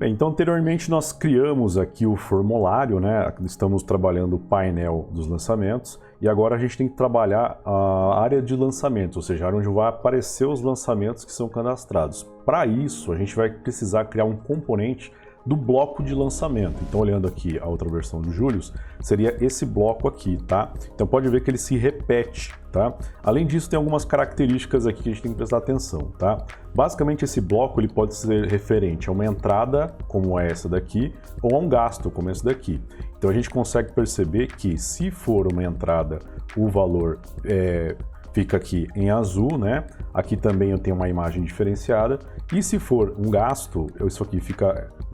Bem, então anteriormente nós criamos aqui o formulário, né? Estamos trabalhando o painel dos lançamentos e agora a gente tem que trabalhar a área de lançamentos, ou seja, onde vai aparecer os lançamentos que são cadastrados. Para isso, a gente vai precisar criar um componente do bloco de lançamento. Então, olhando aqui a outra versão do Julius, seria esse bloco aqui, tá? Então, pode ver que ele se repete, tá? Além disso, tem algumas características aqui que a gente tem que prestar atenção, tá? Basicamente, esse bloco ele pode ser referente a uma entrada, como é essa daqui, ou a um gasto, como esse daqui. Então, a gente consegue perceber que, se for uma entrada, o valor fica aqui em azul, né? Aqui também eu tenho uma imagem diferenciada. E se for um gasto, isso aqui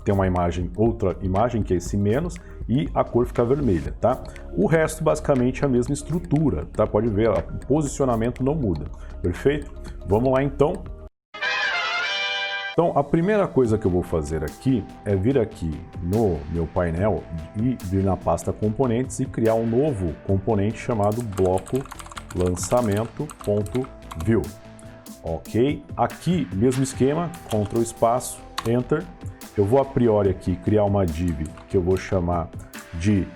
tem uma imagem, outra imagem, que é esse menos, e a cor fica vermelha, tá? O resto basicamente é a mesma estrutura, tá? Pode ver, o posicionamento não muda, perfeito? Vamos lá então. Então, a primeira coisa que eu vou fazer aqui é vir aqui no meu painel e vir na pasta componentes e criar um novo componente chamado bloco lançamento.view. Ok? Aqui, mesmo esquema, Ctrl espaço, Enter. Eu vou a priori aqui criar uma div que eu vou chamar de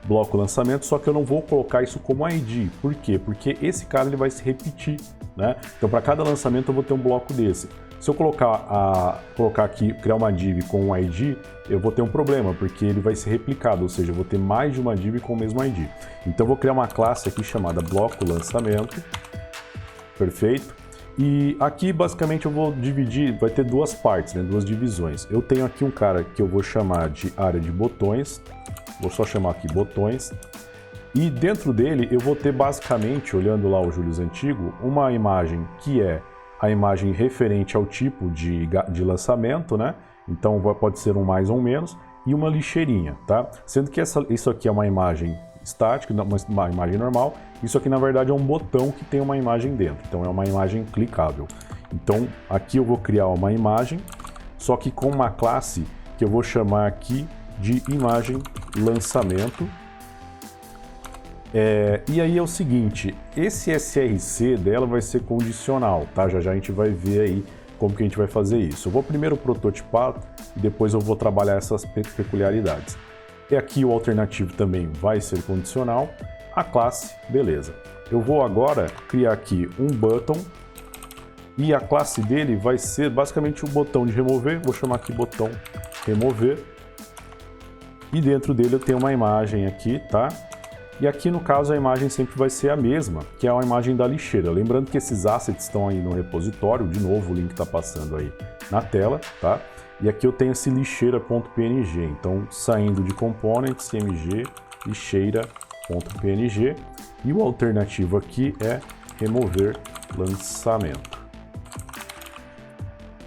bloco lançamento, só que eu não vou colocar isso como ID. Por quê? Porque esse cara ele vai se repetir, né? Então, para cada lançamento eu vou ter um bloco desse. Se eu colocar aqui, criar uma div com um ID, eu vou ter um problema, porque ele vai ser replicado, ou seja, eu vou ter mais de uma div com o mesmo ID. Então, eu vou criar uma classe aqui chamada bloco lançamento, perfeito? E aqui, basicamente, eu vou dividir, vai ter duas partes, né, duas divisões. Eu tenho aqui um cara que eu vou chamar de área de botões, vou só chamar aqui botões, e dentro dele eu vou ter basicamente, olhando lá o Julius antigo, uma imagem que é a imagem referente ao tipo de lançamento, né? Então pode ser um mais ou um menos, e uma lixeirinha, tá? Sendo que isso aqui é uma imagem estática, uma imagem normal, isso aqui na verdade é um botão que tem uma imagem dentro, então é uma imagem clicável. Então aqui eu vou criar uma imagem, só que com uma classe que eu vou chamar aqui de imagem lançamento. E aí é o seguinte, esse src dela vai ser condicional, tá? Já a gente vai ver aí como que a gente vai fazer isso. Eu vou primeiro prototipar e depois eu vou trabalhar essas peculiaridades. E aqui o alternativo também vai ser condicional, a classe, beleza. Eu vou agora criar aqui um button e a classe dele vai ser basicamente o botão de remover, vou chamar aqui botão remover. E dentro dele eu tenho uma imagem aqui, tá? E aqui, no caso, a imagem sempre vai ser a mesma, que é a imagem da lixeira. Lembrando que esses assets estão aí no repositório, de novo o link está passando aí na tela, tá? E aqui eu tenho esse lixeira.png, então saindo de components, cmg, lixeira.png, e o alternativo aqui é remover lançamento.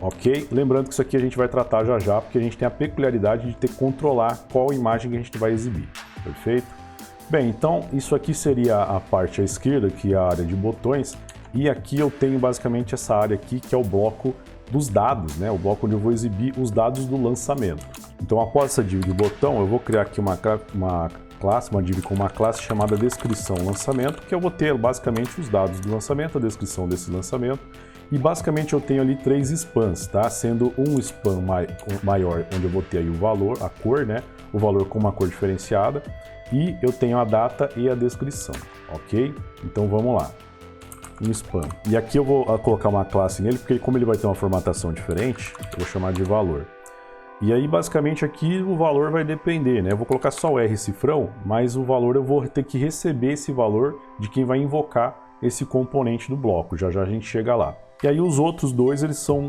Ok? Lembrando que isso aqui a gente vai tratar já, porque a gente tem a peculiaridade de ter que controlar qual imagem que a gente vai exibir, perfeito? Bem, então isso aqui seria a parte à esquerda, que é a área de botões, e aqui eu tenho basicamente essa área aqui, que é o bloco dos dados, né? O bloco onde eu vou exibir os dados do lançamento. Então, após essa div de botão, eu vou criar aqui uma div com uma classe chamada descrição lançamento, que eu vou ter basicamente os dados do lançamento, a descrição desse lançamento, e basicamente eu tenho ali 3 spans, tá? Sendo um span maior, onde eu vou ter aí o valor, a cor, né? O valor com uma cor diferenciada, e eu tenho a data e a descrição, ok? Então vamos lá, um spam. E aqui eu vou colocar uma classe nele, porque como ele vai ter uma formatação diferente, eu vou chamar de valor. E aí basicamente aqui o valor vai depender, né? Eu vou colocar só o R cifrão, mas o valor eu vou ter que receber esse valor de quem vai invocar esse componente do bloco, já a gente chega lá. E aí os outros dois, eles são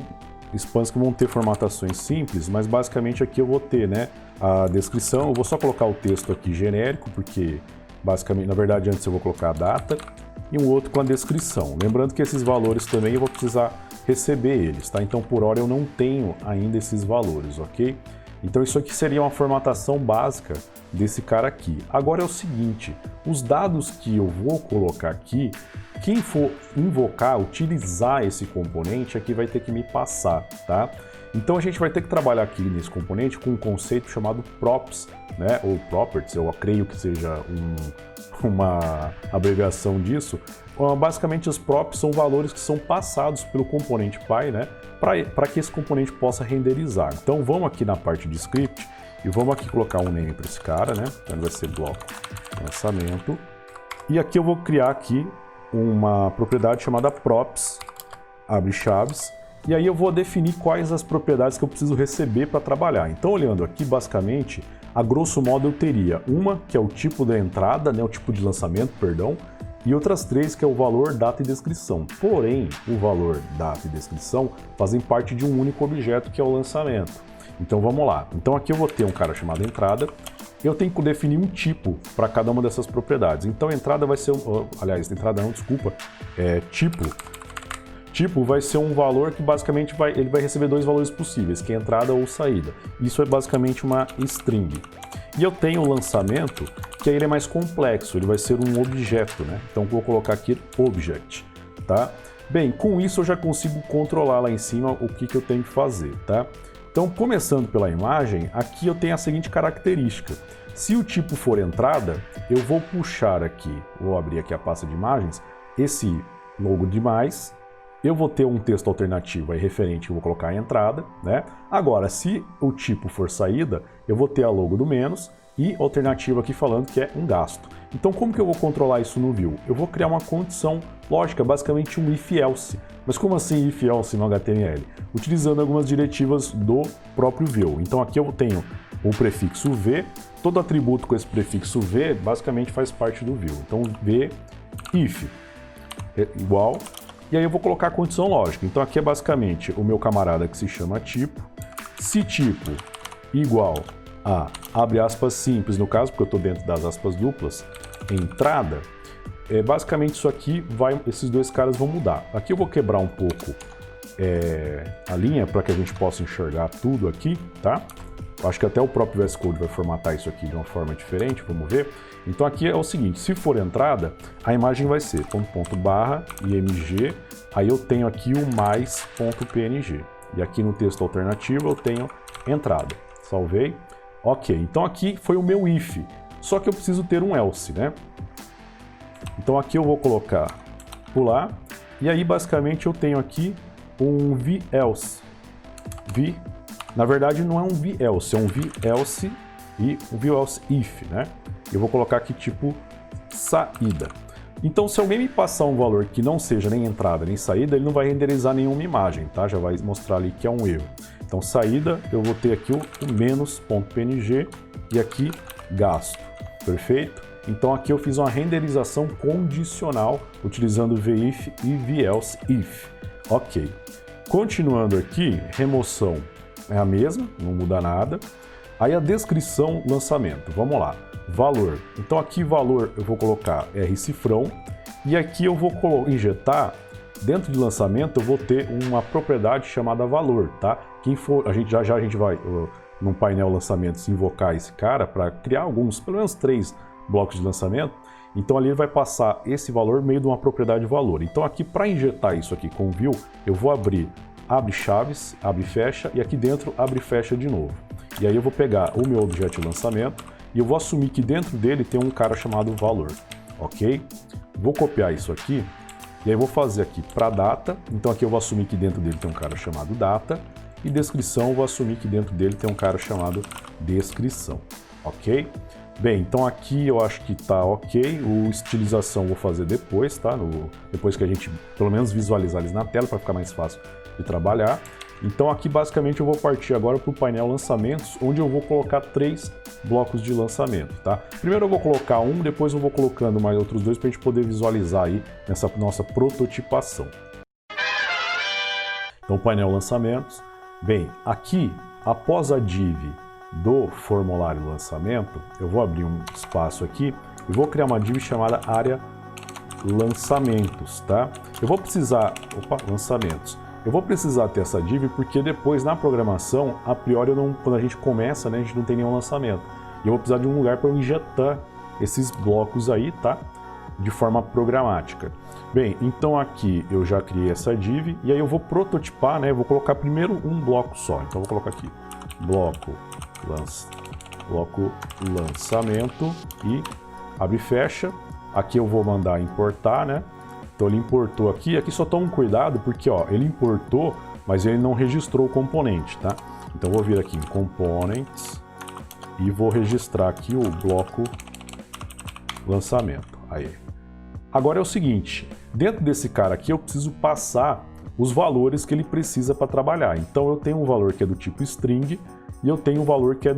spans que vão ter formatações simples, mas basicamente aqui eu vou ter, né, a descrição. Eu vou só colocar o texto aqui genérico, porque basicamente, na verdade, antes eu vou colocar a data, e um outro com a descrição. Lembrando que esses valores também eu vou precisar receber eles, tá? Então, por hora eu não tenho ainda esses valores, ok? Então, isso aqui seria uma formatação básica desse cara aqui. Agora é o seguinte, os dados que eu vou colocar aqui, quem for invocar, utilizar esse componente aqui vai ter que me passar, tá? Então a gente vai ter que trabalhar aqui nesse componente com um conceito chamado props, né? Ou properties, eu creio que seja uma abreviação disso. Basicamente, os props são valores que são passados pelo componente Py, né? Para que esse componente possa renderizar. Então vamos aqui na parte de script e vamos aqui colocar um name para esse cara, né? Então vai ser bloco lançamento. E aqui eu vou criar aqui uma propriedade chamada props, abre chaves, e aí eu vou definir quais as propriedades que eu preciso receber para trabalhar. Então, olhando aqui, basicamente, a grosso modo eu teria uma, que é o tipo da entrada, né, o tipo de lançamento, perdão, e outras três, que é o valor, data e descrição. Porém, o valor, data e descrição fazem parte de um único objeto, que é o lançamento. Então, vamos lá. Então, aqui eu vou ter um cara chamado entrada. Eu tenho que definir um tipo para cada uma dessas propriedades. Então, a entrada vai ser... aliás, entrada não, desculpa. Tipo vai ser um valor que basicamente ele vai receber dois valores possíveis, que é entrada ou saída. Isso é basicamente uma string. E eu tenho o lançamento, que aí ele é mais complexo, ele vai ser um objeto, né? Então eu vou colocar aqui object, tá? Bem, com isso eu já consigo controlar lá em cima o que eu tenho que fazer, tá? Então, começando pela imagem, aqui eu tenho a seguinte característica. Se o tipo for entrada, eu vou puxar aqui, vou abrir aqui a pasta de imagens, esse logo de mais. Eu vou ter um texto alternativo aí referente, eu vou colocar a entrada, né? Agora, se o tipo for saída, eu vou ter a logo do menos e alternativa aqui falando que é um gasto. Então, como que eu vou controlar isso no Vue? Eu vou criar uma condição lógica, basicamente um if-else. Mas como assim if-else no HTML? Utilizando algumas diretivas do próprio Vue. Então, aqui eu tenho o prefixo v, todo atributo com esse prefixo v basicamente faz parte do Vue. Então, v if igual... E aí eu vou colocar a condição lógica. Então aqui é basicamente o meu camarada que se chama tipo. Se tipo igual a, abre aspas simples no caso, porque eu estou dentro das aspas duplas, entrada, basicamente isso aqui, esses dois caras vão mudar. Aqui eu vou quebrar um pouco a linha para que a gente possa enxergar tudo aqui, tá? Acho que até o próprio VS Code vai formatar isso aqui de uma forma diferente, vamos ver. Então aqui é o seguinte, se for entrada, a imagem vai ser ./img, aí eu tenho aqui o mais.png. E aqui no texto alternativo eu tenho entrada. Salvei. Ok, então aqui foi o meu if, só que eu preciso ter um else, né? Então aqui eu vou colocar pular, e aí basicamente eu tenho aqui um v-else. Na verdade não é um v-else, é um v-else e um v-else if, né? Eu vou colocar aqui tipo saída. Então se alguém me passar um valor que não seja nem entrada nem saída, ele não vai renderizar nenhuma imagem, tá? Já vai mostrar ali que é um erro. Então saída, eu vou ter aqui o menos.png e aqui gasto, perfeito? Então aqui eu fiz uma renderização condicional utilizando v-if e v-else if. Ok. Continuando aqui, remoção é a mesma, não muda nada. Aí a descrição, lançamento, vamos lá. Valor, então aqui valor eu vou colocar rcifrão e aqui eu vou injetar, dentro de lançamento eu vou ter uma propriedade chamada valor, tá? Quem for, a gente vai no painel lançamentos invocar esse cara para criar alguns, pelo menos 3 blocos de lançamento. Então ali ele vai passar esse valor meio de uma propriedade valor. Então aqui para injetar isso aqui com o Vue, eu vou abrir abre chaves, abre e fecha, e aqui dentro abre e fecha de novo. E aí eu vou pegar o meu objeto de lançamento e eu vou assumir que dentro dele tem um cara chamado valor, ok? Vou copiar isso aqui e aí vou fazer aqui para data. Então aqui eu vou assumir que dentro dele tem um cara chamado data e descrição eu vou assumir que dentro dele tem um cara chamado descrição, ok? Bem, então aqui eu acho que está ok, o estilização eu vou fazer depois, tá? Depois que a gente pelo menos visualizar eles na tela para ficar mais fácil de trabalhar. Então aqui basicamente eu vou partir agora para o painel lançamentos, onde eu vou colocar 3 blocos de lançamento, tá? Primeiro eu vou colocar um, depois eu vou colocando mais outros 2 para a gente poder visualizar aí nessa nossa prototipação. Então painel lançamentos. Bem, aqui após a div do formulário lançamento, eu vou abrir um espaço aqui e vou criar uma div chamada área lançamentos, tá? Eu vou precisar, lançamentos. Eu vou precisar ter essa div porque depois na programação, a priori, quando a gente começa, né, a gente não tem nenhum lançamento. E eu vou precisar de um lugar para eu injetar esses blocos aí, tá? de forma programática. Bem, então aqui eu já criei essa div e aí eu vou prototipar, né? Vou colocar primeiro um bloco só. Então eu vou colocar aqui bloco lançamento e abre e fecha. Aqui eu vou mandar importar, né? Então ele importou aqui. Aqui só toma um cuidado porque ó, ele importou, mas ele não registrou o componente, tá? Então eu vou vir aqui em Components e vou registrar aqui o bloco lançamento. Aí. Agora é o seguinte, dentro desse cara aqui eu preciso passar os valores que ele precisa para trabalhar. Então eu tenho um valor que é do tipo string e eu tenho um valor que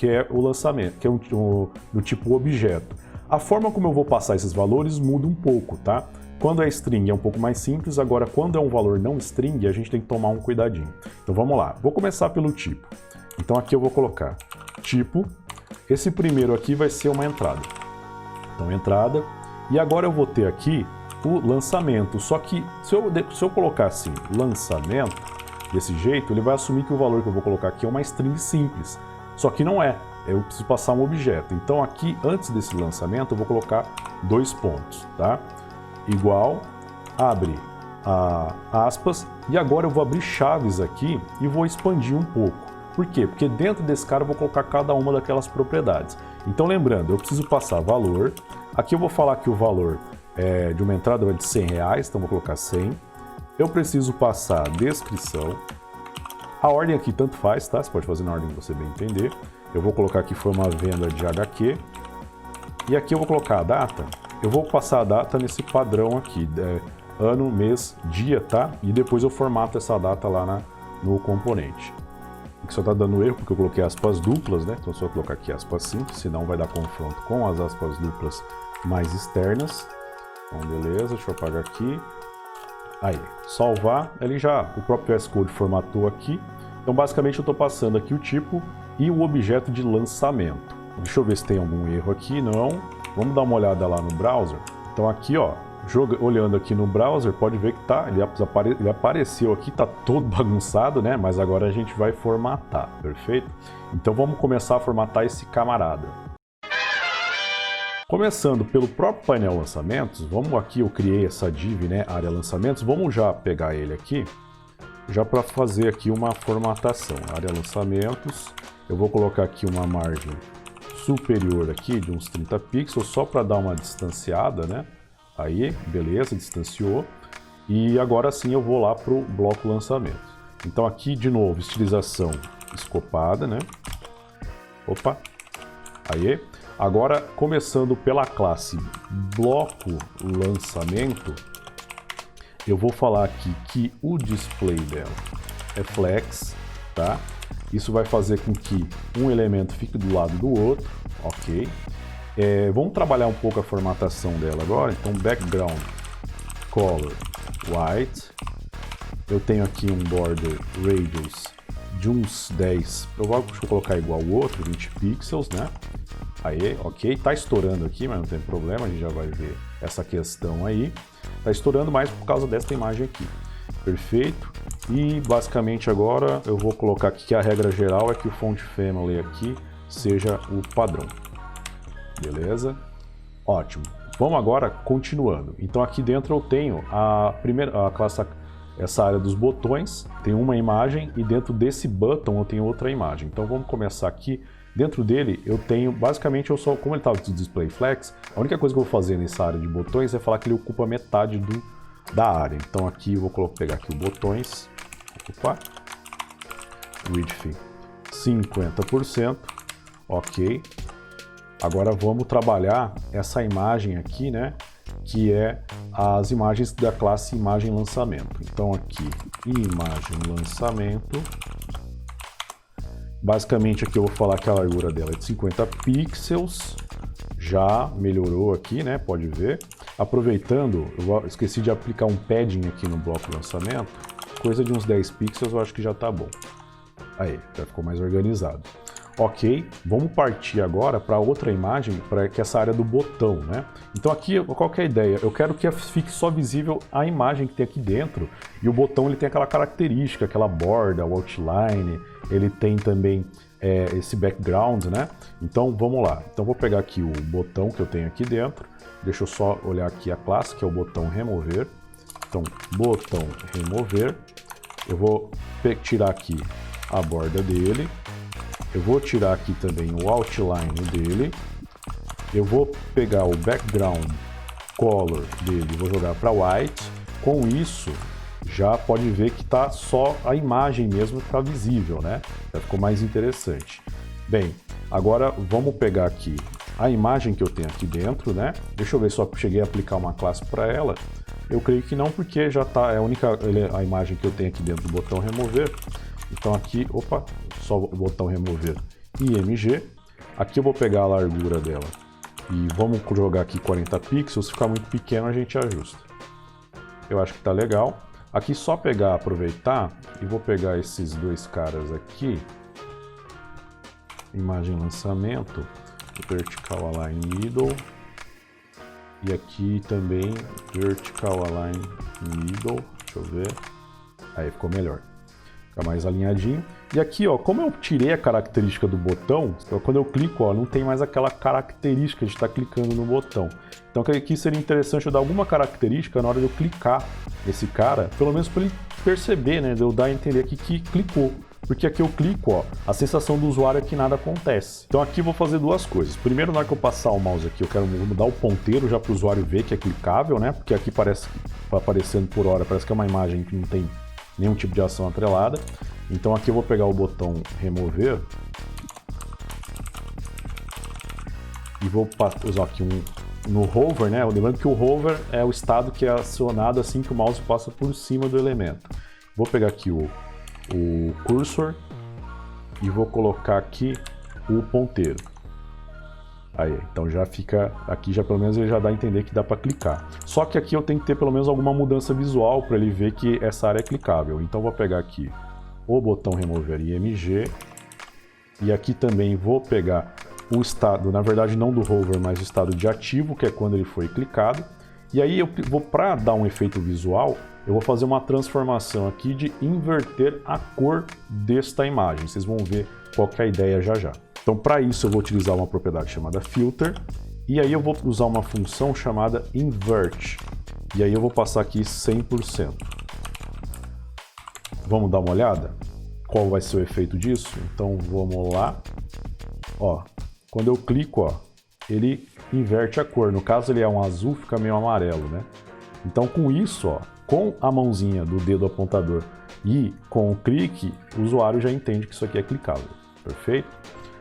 é o lançamento, que é do tipo objeto. A forma como eu vou passar esses valores muda um pouco, tá? Quando é string é um pouco mais simples, agora quando é um valor não string a gente tem que tomar um cuidadinho. Então vamos lá, vou começar pelo tipo. Então aqui eu vou colocar tipo, esse primeiro aqui vai ser uma entrada. Então entrada, e agora eu vou ter aqui o lançamento, só que se eu colocar assim, lançamento, desse jeito, ele vai assumir que o valor que eu vou colocar aqui é uma string simples, só que não é, eu preciso passar um objeto. Então aqui, antes desse lançamento, eu vou colocar 2 pontos, tá? Igual, abre aspas, e agora eu vou abrir chaves aqui e vou expandir um pouco. Por quê? Porque dentro desse cara eu vou colocar cada uma daquelas propriedades. Então lembrando, eu preciso passar valor, aqui eu vou falar que o valor de uma entrada vai de R$100, então vou colocar 100. Eu preciso passar descrição, a ordem aqui tanto faz, tá? Você pode fazer na ordem que você bem entender. Eu vou colocar aqui foi uma venda de HQ, e aqui eu vou colocar a data, eu vou passar a data nesse padrão aqui, ano, mês, dia, tá? E depois eu formato essa data lá no componente. Aqui só está dando erro porque eu coloquei aspas duplas, né? Então só colocar aqui aspas simples, senão vai dar confronto com as aspas duplas mais externas. Então beleza, deixa eu apagar aqui. Aí, salvar, o próprio VS Code formatou aqui. Então basicamente eu estou passando aqui o tipo e o objeto de lançamento. Deixa eu ver se tem algum erro aqui, não. Vamos dar uma olhada lá no browser. Então aqui, ó, olhando aqui no browser, pode ver que tá, ele apareceu aqui, tá todo bagunçado, né? Mas agora a gente vai formatar, perfeito? Então vamos começar a formatar esse camarada. Começando pelo próprio painel lançamentos, vamos aqui, eu criei essa div, né, área lançamentos, vamos já pegar ele aqui, já para fazer aqui uma formatação. Área lançamentos, eu vou colocar aqui uma margem superior aqui de uns 30 pixels, só para dar uma distanciada, né? Aí, beleza, distanciou. E agora sim eu vou lá para o bloco lançamento. Então aqui, de novo, estilização escopada, né? Opa, aí. Agora, começando pela classe bloco lançamento, eu vou falar aqui que o display dela é flex, tá? Isso vai fazer com que um elemento fique do lado do outro, ok? Vamos trabalhar um pouco a formatação dela agora. Então, background color white. Eu tenho aqui um border radius de uns 10, provavelmente vou colocar igual ao outro, 20 pixels, né? Aí, ok, tá estourando aqui, mas não tem problema, a gente já vai ver essa questão aí. Tá estourando mais por causa desta imagem aqui. Perfeito. E basicamente agora eu vou colocar aqui que a regra geral é que o font family aqui seja o padrão. Beleza? Ótimo. Vamos agora continuando. Então aqui dentro eu tenho a classe, essa área dos botões, tem uma imagem e dentro desse button eu tenho outra imagem. Então vamos começar aqui. Dentro dele eu tenho, basicamente como ele estava de display flex, a única coisa que eu vou fazer nessa área de botões é falar que ele ocupa metade da área. Então aqui eu vou pegar aqui o botões, ocupar, width 50%, ok. Agora vamos trabalhar essa imagem aqui, né, que é as imagens da classe imagem lançamento. Então aqui, imagem lançamento. Basicamente aqui eu vou falar que a largura dela é de 50 pixels, já melhorou aqui, né? Pode ver. Aproveitando, eu esqueci de aplicar um padding aqui no bloco lançamento, coisa de uns 10 pixels eu acho que já tá bom. Aí, já ficou mais organizado. Ok, vamos partir agora para outra imagem, para que essa área do botão, né? Então aqui, qual que é a ideia? Eu quero que fique só visível a imagem que tem aqui dentro, e o botão ele tem aquela característica, aquela borda, o outline, ele tem também esse background, né? Então vamos lá, então vou pegar aqui o botão que eu tenho aqui dentro, deixa eu só olhar aqui a classe, que é o botão remover. Então, botão remover, eu vou tirar aqui a borda dele, eu vou tirar aqui também o outline dele, eu vou pegar o background color dele e vou jogar para white. Com isso, já pode ver que está só a imagem mesmo que está visível, né? Já ficou mais interessante. Bem, agora vamos pegar aqui a imagem que eu tenho aqui dentro, né? Deixa eu ver se eu cheguei a aplicar uma classe para ela. Eu creio que não, porque já está, é a imagem que eu tenho aqui dentro do botão remover. Então aqui, opa, só o botão remover IMG. Aqui eu vou pegar a largura dela e vamos jogar aqui 40 pixels. Se ficar muito pequeno a gente ajusta. Eu acho que está legal. Aqui só pegar, aproveitar e vou pegar esses dois caras aqui. Imagem lançamento, vertical align middle. E aqui também vertical align middle. Deixa eu ver. Aí ficou melhor. Fica mais alinhadinho. E aqui, ó, como eu tirei a característica do botão, quando eu clico, ó, não tem mais aquela característica de estar clicando no botão. Então aqui seria interessante eu dar alguma característica na hora de eu clicar nesse cara, pelo menos para ele perceber, né, de eu dar a entender aqui que clicou. Porque aqui eu clico, ó, a sensação do usuário é que nada acontece. Então aqui eu vou fazer duas coisas. Primeiro, na hora que eu passar o mouse aqui, eu quero mudar o ponteiro já para o usuário ver que é clicável, né? Porque aqui parece, aparecendo por hora, parece que é uma imagem que não tem nenhum tipo de ação atrelada. Então aqui eu vou pegar o botão remover e vou usar aqui no hover, né? Lembrando que o hover é o estado que é acionado assim que o mouse passa por cima do elemento. Vou pegar aqui o cursor e vou colocar aqui o ponteiro. Aí, então já fica aqui, já pelo menos ele já dá a entender que dá para clicar. Só que aqui eu tenho que ter pelo menos alguma mudança visual para ele ver que essa área é clicável. Então vou pegar aqui o botão remover IMG e aqui também vou pegar o estado, na verdade não do hover, mas o estado de ativo, que é quando ele foi clicado. E aí eu vou, para dar um efeito visual, eu vou fazer uma transformação aqui de inverter a cor desta imagem. Vocês vão ver qual que é a ideia já já. Então, para isso, eu vou utilizar uma propriedade chamada filter, e aí eu vou usar uma função chamada invert, e aí eu vou passar aqui 100%. Vamos dar uma olhada? Qual vai ser o efeito disso? Então, vamos lá. Ó, quando eu clico, ó, ele inverte a cor. No caso, ele é um azul, fica meio amarelo, né? Então, com isso, ó, com a mãozinha do dedo apontador e com o clique, o usuário já entende que isso aqui é clicável. Perfeito?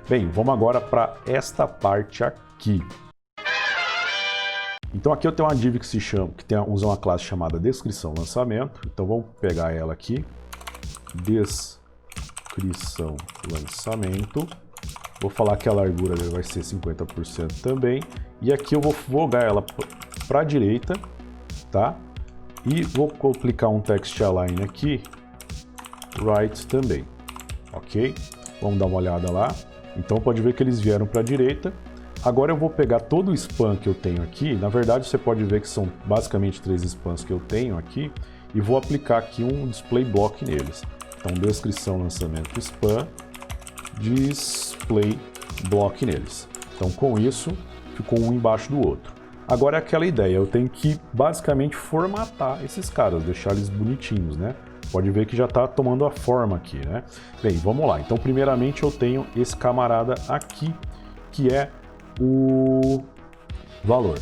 Bem, vamos agora para esta parte aqui. Então aqui eu tenho uma div que usa uma classe chamada descrição lançamento. Então vamos pegar ela aqui, descrição lançamento. Vou falar que a largura dele vai ser 50% também. E aqui eu vou jogar ela para a direita, tá? E vou aplicar um text align aqui, right também, ok? Vamos dar uma olhada lá. Então pode ver que eles vieram para a direita. Agora eu vou pegar todo o spam que eu tenho aqui. Na verdade você pode ver que são basicamente 3 spams que eu tenho aqui. E vou aplicar aqui um display block neles. Então descrição, lançamento, spam, display block neles. Então com isso ficou um embaixo do outro. Agora é aquela ideia, eu tenho que basicamente formatar esses caras, deixar eles bonitinhos, né? Pode ver que já está tomando a forma aqui, né? Bem, vamos lá. Então, primeiramente, eu tenho esse camarada aqui, que é o valor.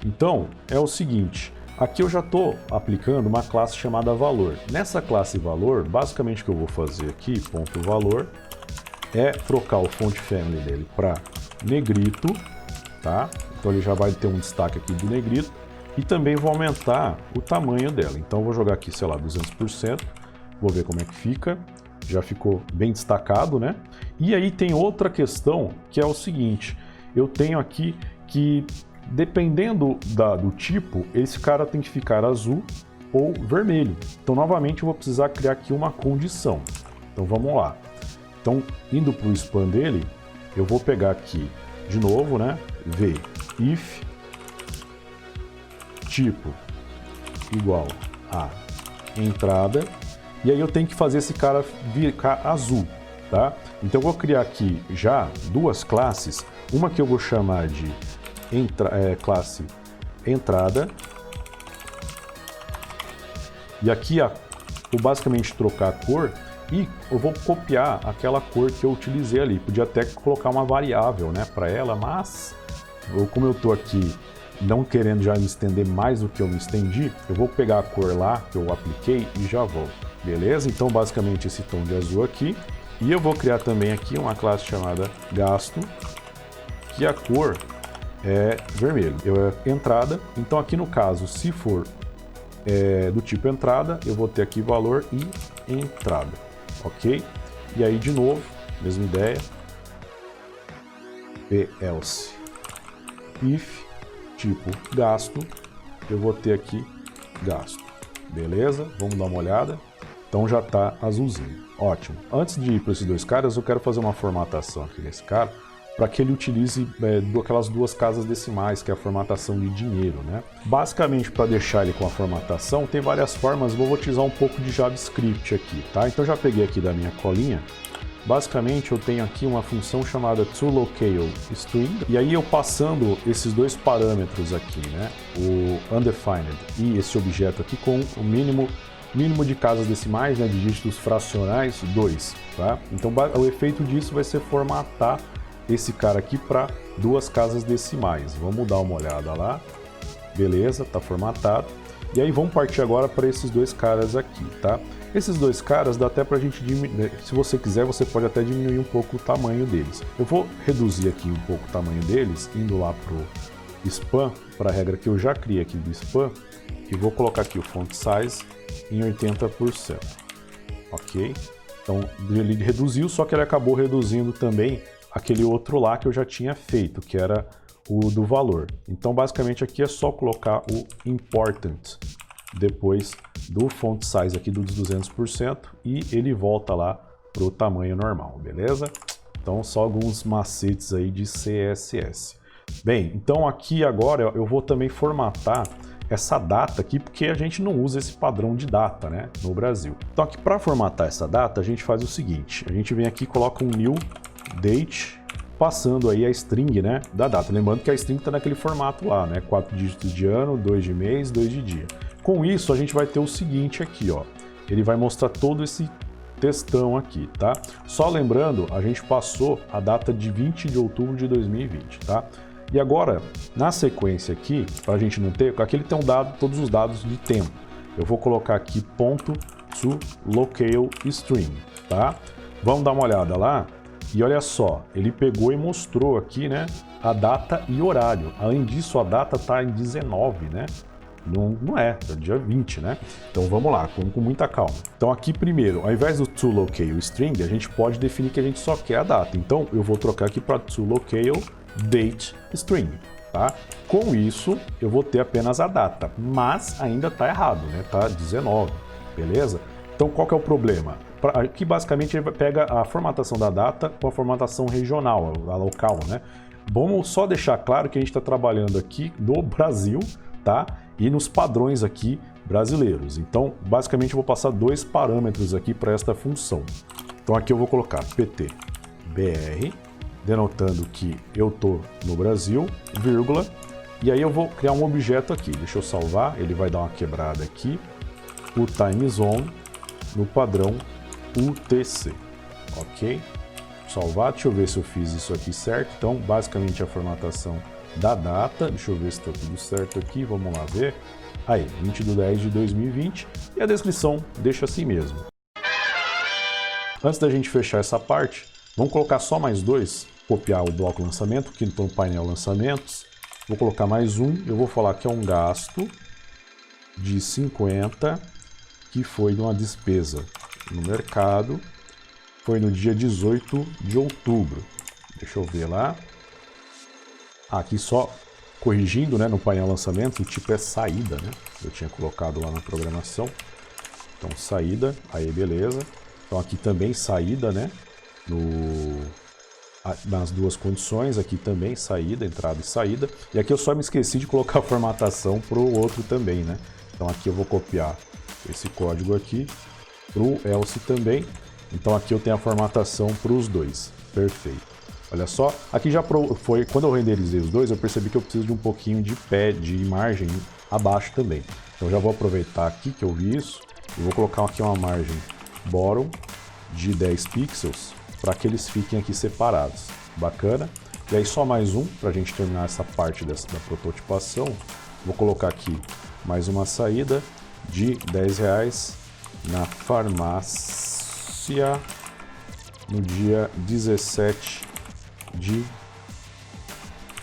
Então, é o seguinte, aqui eu já estou aplicando uma classe chamada valor. Nessa classe valor, basicamente o que eu vou fazer aqui, ponto valor, é trocar o font family dele para negrito, tá? Então ele já vai ter um destaque aqui do negrito. E também vou aumentar o tamanho dela. Então eu vou jogar aqui, sei lá, 200%. Vou ver como é que fica. Já ficou bem destacado, né? E aí tem outra questão, que é o seguinte. Eu tenho aqui que, dependendo do tipo, esse cara tem que ficar azul ou vermelho. Então, novamente, eu vou precisar criar aqui uma condição. Então, vamos lá. Então, indo para o span dele, eu vou pegar aqui de novo, né? V if tipo igual a entrada, e aí eu tenho que fazer esse cara ficar azul, tá? Então eu vou criar aqui já duas classes, uma que eu vou chamar de classe entrada, e aqui vou basicamente trocar a cor e eu vou copiar aquela cor que eu utilizei ali. Podia até colocar uma variável, né, para ela, mas como eu estou aqui não querendo já me estender mais do que eu me estendi, eu vou pegar a cor lá que eu apliquei e já volto. Beleza? Então basicamente esse tom de azul aqui. E eu vou criar também aqui uma classe chamada gasto, que a cor é vermelho. É entrada. Então aqui no caso, se for do tipo entrada, eu vou ter aqui valor e entrada. Ok? E aí de novo, mesma ideia. else if tipo gasto, eu vou ter aqui gasto. Beleza? Vamos dar uma olhada. Então já está azulzinho. Ótimo. Antes de ir para esses dois caras, eu quero fazer uma formatação aqui nesse cara para que ele utilize aquelas duas casas decimais, que é a formatação de dinheiro, né? Basicamente, para deixar ele com a formatação, tem várias formas. Vou utilizar um pouco de JavaScript aqui, tá? Então já peguei aqui da minha colinha. Basicamente, eu tenho aqui uma função chamada toLocaleString, e aí eu passando esses dois parâmetros aqui, né, o undefined e esse objeto aqui com o mínimo de casas decimais, né, de dígitos fracionais, 2, tá? Então o efeito disso vai ser formatar esse cara aqui para duas casas decimais. Vamos dar uma olhada lá. Beleza, tá formatado. E aí vamos partir agora para esses dois caras aqui, tá? Esses dois caras dá até pra gente diminuir, se você quiser, você pode até diminuir um pouco o tamanho deles. Eu vou reduzir aqui um pouco o tamanho deles, indo lá pro span, para a regra que eu já criei aqui do span, e vou colocar aqui o font size em 80%. Ok? Então ele reduziu, só que ele acabou reduzindo também aquele outro lá que eu já tinha feito, que era o do valor. Então basicamente aqui é só colocar o important depois do font size aqui dos 200% e ele volta lá pro tamanho normal, beleza? Então só alguns macetes aí de CSS. Bem, então aqui agora eu vou também formatar essa data aqui, porque a gente não usa esse padrão de data, né, no Brasil. Então aqui para formatar essa data a gente faz o seguinte, a gente vem aqui e coloca um new date, passando aí a string, né, da data. Lembrando que a string está naquele formato lá, né, 4 dígitos de ano, 2 de mês, 2 de dia. Com isso, a gente vai ter o seguinte aqui, ó. Ele vai mostrar todo esse textão aqui, tá? Só lembrando, a gente passou a data de 20 de outubro de 2020, tá? E agora, na sequência aqui, para a gente não ter, aqui ele tem todos os dados de tempo. Eu vou colocar aqui ponto to locale string, tá? Vamos dar uma olhada lá. E olha só, ele pegou e mostrou aqui, né, a data e horário. Além disso, a data está em 19, né? Não é dia 20, né? Então vamos lá, com muita calma. Então aqui primeiro, ao invés do toLocaleString, a gente pode definir que a gente só quer a data. Então eu vou trocar aqui para toLocaleDateString, tá? Com isso eu vou ter apenas a data, mas ainda está errado, né? Tá 19, beleza? Então qual que é o problema? Aqui basicamente ele pega a formatação da data com a formatação regional, a local, né? Vamos só deixar claro que a gente está trabalhando aqui no Brasil, tá? E nos padrões aqui brasileiros. Então, basicamente, eu vou passar dois parâmetros aqui para esta função. Então, aqui eu vou colocar pt.br, denotando que eu estou no Brasil, vírgula, e aí eu vou criar um objeto aqui. Deixa eu salvar, ele vai dar uma quebrada aqui, o time zone no padrão UTC, ok? Salvar, deixa eu ver se eu fiz isso aqui certo. Então, basicamente, a formatação da data, deixa eu ver se está tudo certo aqui, vamos lá ver. Aí, 20/10/2020 e a descrição deixa assim mesmo. Antes da gente fechar essa parte, vamos colocar só mais dois, copiar o bloco lançamento, aqui no painel lançamentos, vou colocar mais um, eu vou falar que é um gasto de 50, que foi de uma despesa no mercado, foi no dia 18 de outubro, deixa eu ver lá. Aqui só corrigindo, né, no painel lançamento, o tipo é saída, né? Eu tinha colocado lá na programação. Então, saída, aí beleza. Então, aqui também saída, né? nas duas condições, aqui também, saída, entrada e saída. E aqui eu só me esqueci de colocar a formatação para o outro também, né? Então aqui eu vou copiar esse código aqui para o else também. Então aqui eu tenho a formatação para os dois. Perfeito. Olha só, aqui já foi, quando eu renderizei os dois, eu percebi que eu preciso de um pouquinho de pé de margem abaixo também. Então já vou aproveitar aqui que eu vi isso e vou colocar aqui uma margem bottom de 10 pixels para que eles fiquem aqui separados. Bacana. E aí só mais um para a gente terminar essa parte da prototipação. Vou colocar aqui mais uma saída de R$10 na farmácia no dia 17 de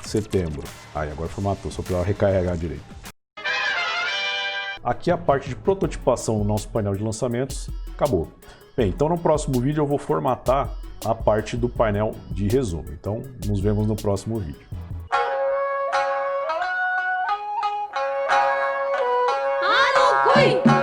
setembro. Aí agora formatou, só para recarregar direito. Aqui a parte de prototipação do nosso painel de lançamentos acabou. Bem, então no próximo vídeo eu vou formatar a parte do painel de resumo. Então nos vemos no próximo vídeo. Ah, não,